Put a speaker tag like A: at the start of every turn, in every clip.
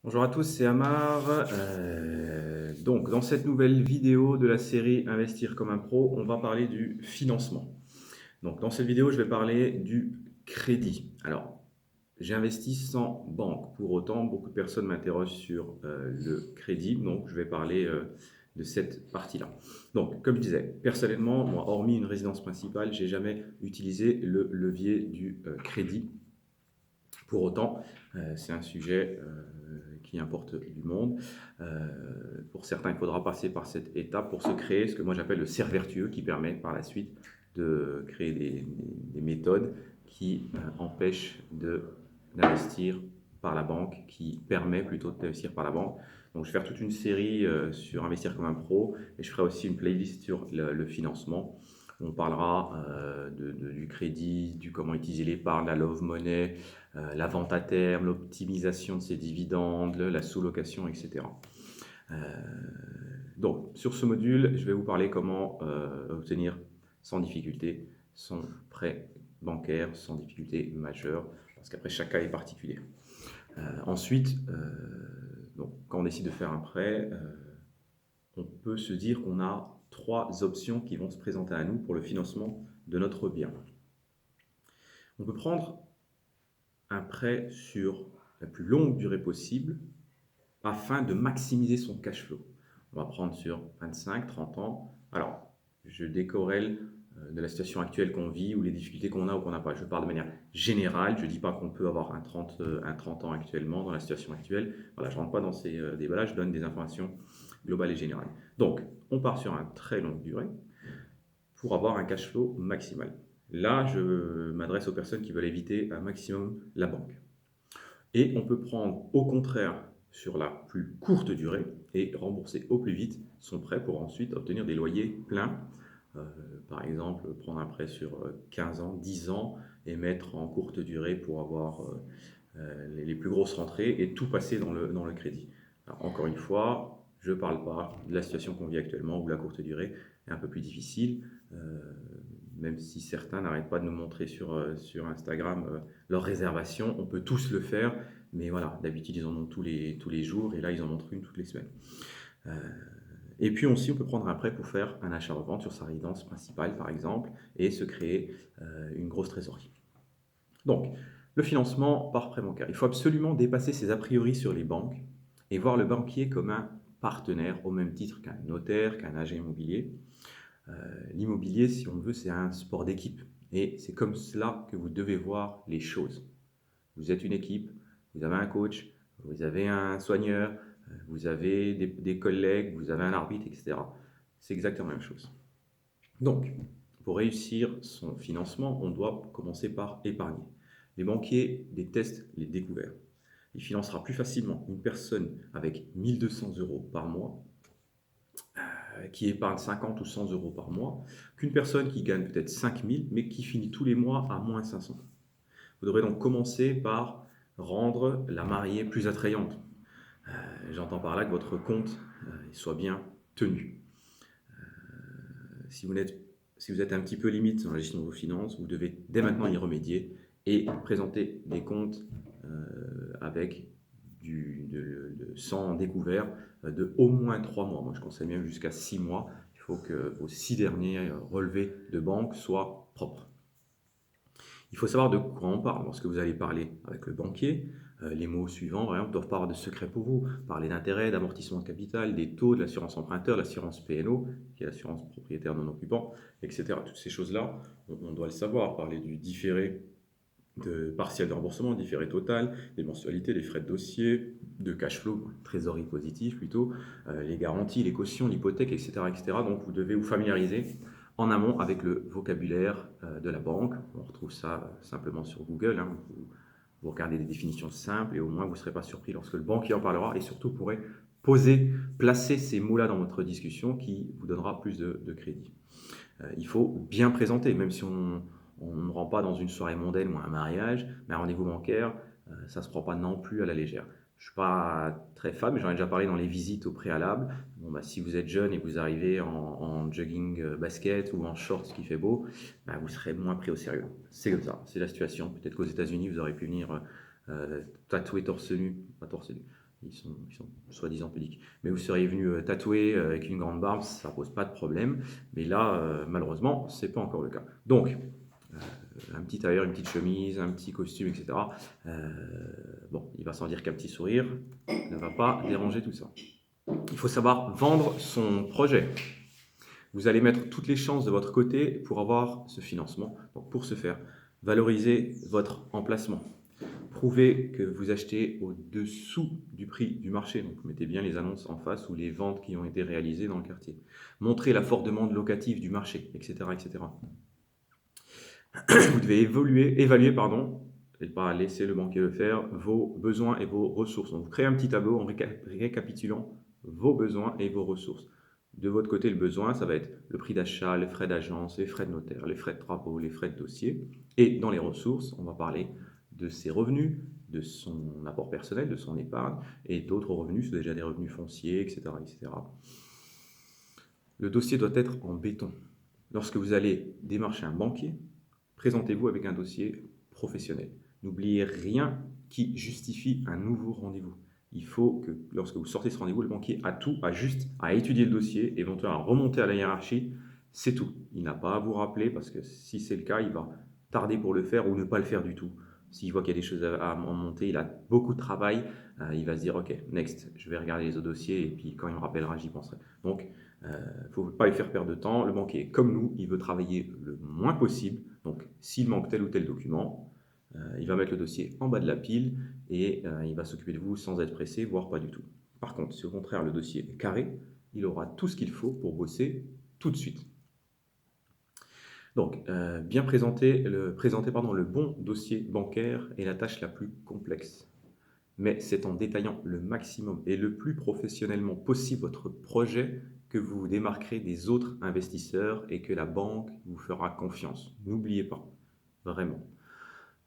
A: Bonjour à tous, c'est Amar. Donc, dans cette nouvelle vidéo de la série Investir comme un pro, on va parler du financement. Donc, dans cette vidéo, je vais parler du crédit. Alors, j'ai investi sans banque. Pour autant, beaucoup de personnes m'interrogent sur le crédit. Donc, je vais parler de cette partie-là. Donc, comme je disais, personnellement, moi, hormis une résidence principale, j'ai jamais utilisé le levier du crédit. Pour autant, c'est un sujet qui importe du monde. Pour certains, il faudra passer par cette étape pour se créer ce que moi j'appelle le cercle vertueux qui permet par la suite de créer des méthodes qui empêchent d'investir par la banque, qui permet plutôt d'investir par la banque. Donc je vais faire toute une série sur investir comme un pro et je ferai aussi une playlist sur le financement. On parlera du crédit, du comment utiliser l'épargne, la love money, la vente à terme, l'optimisation de ses dividendes, la sous-location, etc. Euh, donc, sur ce module, je vais vous parler comment obtenir sans difficulté son prêt bancaire, sans difficulté majeure, parce qu'après, chaque cas est particulier. Ensuite, donc, quand on décide de faire un prêt, on peut se dire qu'on a trois options qui vont se présenter à nous pour le financement de notre bien. On peut prendre un prêt sur la plus longue durée possible afin de maximiser son cash flow. On va prendre sur 25, 30 ans. Alors, je décorrèle de la situation actuelle qu'on vit ou les difficultés qu'on a ou qu'on n'a pas. Je parle de manière générale. Je ne dis pas qu'on peut avoir un 30 ans actuellement dans la situation actuelle. Voilà, je ne rentre pas dans ces débats-là. Je donne des informations globales et générales. Donc, on part sur une très longue durée pour avoir un cash flow maximal. Là, je m'adresse aux personnes qui veulent éviter un maximum la banque. Et on peut prendre au contraire sur la plus courte durée et rembourser au plus vite son prêt pour ensuite obtenir des loyers pleins. Par exemple, prendre un prêt sur 15 ans, 10 ans et mettre en courte durée pour avoir les plus grosses rentrées et tout passer dans le crédit. Alors, encore une fois, je ne parle pas de la situation qu'on vit actuellement où la courte durée est un peu plus difficile. Même si certains n'arrêtent pas de nous montrer sur Instagram leurs réservations, on peut tous le faire, mais voilà, d'habitude ils en ont tous les jours, et là ils en montrent une toutes les semaines. Et puis aussi, on peut prendre un prêt pour faire un achat-revente sur sa résidence principale, par exemple, et se créer une grosse trésorerie. Donc, le financement par prêt bancaire. Il faut absolument dépasser ses a priori sur les banques et voir le banquier comme un partenaire au même titre qu'un notaire, qu'un agent immobilier. L'immobilier, si on veut, c'est un sport d'équipe. Et c'est comme cela que vous devez voir les choses. Vous êtes une équipe, vous avez un coach, vous avez un soigneur, vous avez des collègues, vous avez un arbitre, etc. C'est exactement la même chose. Donc, pour réussir son financement, on doit commencer par épargner. Les banquiers détestent les découvertes. Il financera plus facilement une personne avec 1200 euros par mois qui épargne 50 ou 100 euros par mois qu'une personne qui gagne peut-être 5000 mais qui finit tous les mois à moins 500. Vous devrez donc commencer par rendre la mariée plus attrayante. J'entends par là que votre compte soit bien tenu. Si vous êtes un petit peu limite dans la gestion de vos finances, vous devez dès maintenant y remédier et présenter des comptes avec sans découvert de au moins 3 mois. Moi, je conseille même jusqu'à 6 mois. Il faut que vos 6 derniers relevés de banque soient propres. Il faut savoir de quoi on parle lorsque vous allez parler avec le banquier. Les mots suivants, par exemple, ne doivent pas avoir de secret pour vous. Parler d'intérêt, d'amortissement de capital, des taux, de l'assurance emprunteur, l'assurance PNO, qui est l'assurance propriétaire non occupant, etc. Toutes ces choses-là, on doit le savoir. Parler du différé de partiel de remboursement, différé total, des mensualités, des frais de dossier, de cash flow, trésorerie positive plutôt, les garanties, les cautions, l'hypothèque, etc., etc. Donc vous devez vous familiariser en amont avec le vocabulaire de la banque. On retrouve ça simplement sur Google. Vous regardez des définitions simples et au moins vous ne serez pas surpris lorsque le banquier en parlera et surtout pourrez placer ces mots-là dans votre discussion qui vous donnera plus de crédit. Il faut bien présenter, même si on ne rend pas dans une soirée mondaine ou un mariage, mais un rendez-vous bancaire, ça ne se prend pas non plus à la légère. Je ne suis pas très fan, mais j'en ai déjà parlé dans les visites au préalable. Bon, si vous êtes jeune et que vous arrivez en jogging basket ou en shorts qui fait beau, vous serez moins pris au sérieux. C'est comme ça, c'est la situation. Peut-être qu'aux États-Unis, vous aurez pu venir tatouer torse nu, pas torse nu, ils sont soi-disant pudiques. Mais vous seriez venu tatoué avec une grande barbe, ça pose pas de problème. Mais là, malheureusement, c'est pas encore le cas. Donc, un petit tailleur, une petite chemise, un petit costume, etc. Bon, il va sans dire qu'un petit sourire ne va pas déranger tout ça. Il faut savoir vendre son projet. Vous allez mettre toutes les chances de votre côté pour avoir ce financement. Donc pour ce faire, valorisez votre emplacement. Prouvez que vous achetez au-dessous du prix du marché. Donc mettez bien les annonces en face ou les ventes qui ont été réalisées dans le quartier. Montrez la forte demande locative du marché, etc. etc. Vous devez évaluer, et pas laisser le banquier le faire, vos besoins et vos ressources. Donc vous créez un petit tableau en récapitulant vos besoins et vos ressources. De votre côté, le besoin, ça va être le prix d'achat, les frais d'agence, les frais de notaire, les frais de travaux, les frais de dossier. Et dans les ressources, on va parler de ses revenus, de son apport personnel, de son épargne, et d'autres revenus, c'est déjà des revenus fonciers, etc., etc. Le dossier doit être en béton. Lorsque vous allez démarcher un banquier, présentez-vous avec un dossier professionnel. N'oubliez rien qui justifie un nouveau rendez-vous. Il faut que, lorsque vous sortez ce rendez-vous, le banquier a juste à étudier le dossier, éventuellement à remonter à la hiérarchie, c'est tout. Il n'a pas à vous rappeler, parce que si c'est le cas, il va tarder pour le faire ou ne pas le faire du tout. S'il voit qu'il y a des choses à monter, il a beaucoup de travail, il va se dire « Ok, next, je vais regarder les autres dossiers et puis quand il me rappellera, j'y penserai. » Donc, il ne faut pas lui faire perdre de temps. Le banquier, comme nous, il veut travailler le moins possible. Donc, s'il manque tel ou tel document, il va mettre le dossier en bas de la pile et il va s'occuper de vous sans être pressé, voire pas du tout. Par contre, si au contraire le dossier est carré, il aura tout ce qu'il faut pour bosser tout de suite. Donc, bien présenter le bon dossier bancaire est la tâche la plus complexe. Mais c'est en détaillant le maximum et le plus professionnellement possible votre projet que vous vous démarquerez des autres investisseurs et que la banque vous fera confiance. N'oubliez pas, vraiment.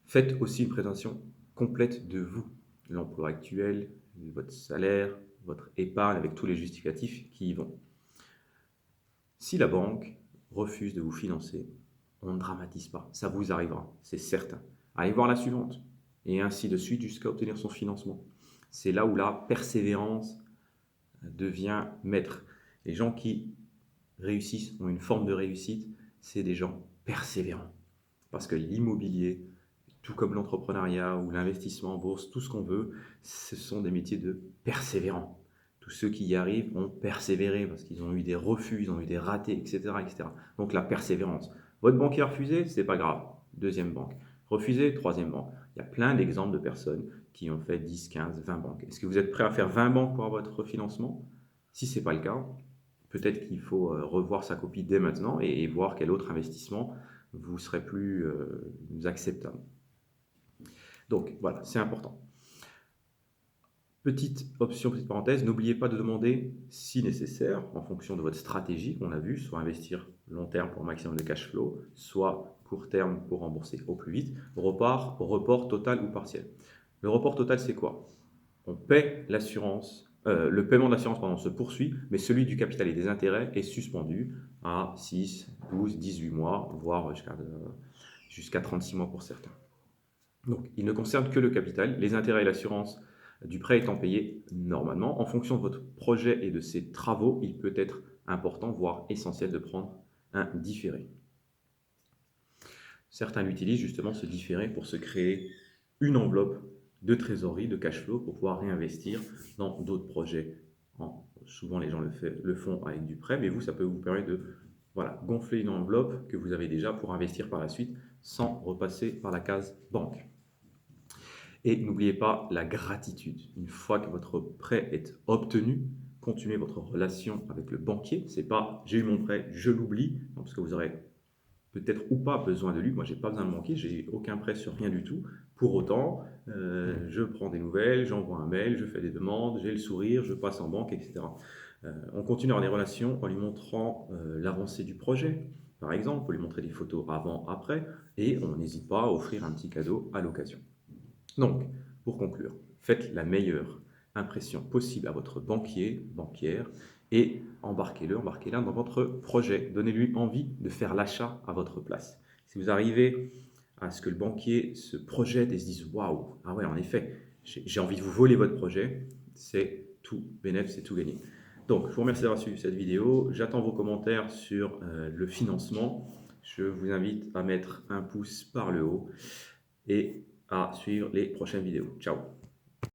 A: Faites aussi une présentation complète de vous, l'emploi actuel, votre salaire, votre épargne avec tous les justificatifs qui y vont. Si la banque refuse de vous financer, on ne dramatise pas, ça vous arrivera, c'est certain. Allez voir la suivante, et ainsi de suite jusqu'à obtenir son financement. C'est là où la persévérance devient maître. Les gens qui réussissent, ont une forme de réussite, c'est des gens persévérants. Parce que l'immobilier, tout comme l'entrepreneuriat ou l'investissement en bourse, tout ce qu'on veut, ce sont des métiers de persévérants. Tous ceux qui y arrivent ont persévéré parce qu'ils ont eu des refus, ils ont eu des ratés, etc., etc. Donc la persévérance. Votre banquier a refusé, c'est pas grave. Deuxième banque. Refusé, troisième banque. Il y a plein d'exemples de personnes qui ont fait 10, 15, 20 banques. Est-ce que vous êtes prêt à faire 20 banques pour avoir votre financement? Si ce n'est pas le cas, peut-être qu'il faut revoir sa copie dès maintenant et voir quel autre investissement vous serait plus acceptable. Donc voilà, c'est important. Petite option, petite parenthèse, n'oubliez pas de demander, si nécessaire, en fonction de votre stratégie qu'on a vu, soit investir long terme pour un maximum de cash flow, soit court terme pour rembourser au plus vite, report total ou partiel. Le report total, c'est quoi? On paie l'assurance, le paiement de l'assurance se poursuit, mais celui du capital et des intérêts est suspendu à 6, 12, 18 mois, voire jusqu'à 36 mois pour certains. Donc, il ne concerne que le capital, les intérêts et l'assurance du prêt étant payés normalement. En fonction de votre projet et de ses travaux, il peut être important, voire essentiel de prendre un différé. Certains l'utilisent justement, ce différé, pour se créer une enveloppe de trésorerie, de cash flow, pour pouvoir réinvestir dans d'autres projets. Souvent, les gens le font avec du prêt, mais vous, ça peut vous permettre de gonfler une enveloppe que vous avez déjà pour investir par la suite sans repasser par la case banque. Et n'oubliez pas la gratitude. Une fois que votre prêt est obtenu, continuez votre relation avec le banquier. C'est pas « j'ai eu mon prêt, je l'oublie », parce que vous aurez peut-être ou pas besoin de lui. Moi, j'ai pas besoin de banquier, j'ai aucun prêt sur rien du tout. Pour autant, je prends des nouvelles, j'envoie un mail, je fais des demandes, j'ai le sourire, je passe en banque, etc. On continue à avoir des relations en lui montrant l'avancée du projet. Par exemple, on peut lui montrer des photos avant, après, et on n'hésite pas à offrir un petit cadeau à l'occasion. Donc, pour conclure, faites la meilleure impression possible à votre banquier, banquière, et embarquez-la dans votre projet. Donnez-lui envie de faire l'achat à votre place. Si vous arrivez à ce que le banquier se projette et se dise « Waouh, ah ouais, en effet, j'ai envie de vous voler votre projet », c'est tout bénéf, c'est tout gagné. Donc, je vous remercie d'avoir suivi cette vidéo. J'attends vos commentaires sur le financement. Je vous invite à mettre un pouce par le haut et à suivre les prochaines vidéos. Ciao!